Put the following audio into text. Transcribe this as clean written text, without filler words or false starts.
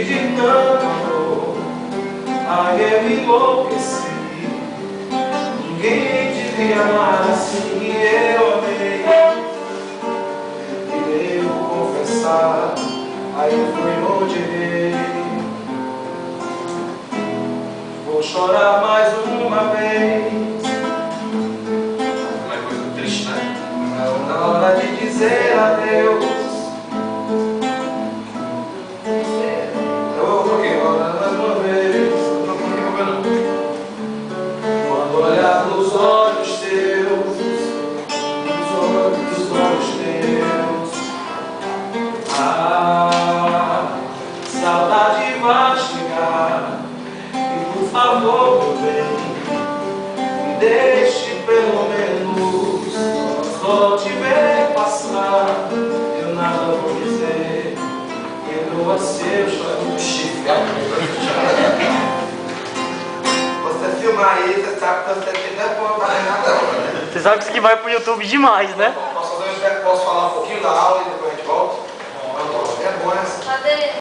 de tanto amor, ai eu enlouqueci. Ninguém devia amar assim, eu amei. E devo confessar, aí eu fui onde errei. Vou chorar mais uma vez. Uma coisa triste, né? Na hora de dizer adeus. Eu vou chorar mais uma vez. Quando olhar nos olhos teus, nos olhos teus, saudade vai chegar. E por favor, meu bem, me deixe pelo menos, só te ver passar. Eu nada vou dizer, perdoa seu choro. Você filma aí, você sabe que você tem não pode fazer nada. Você sabe que isso aqui vai pro YouTube demais, né? Posso falar um pouquinho da aula e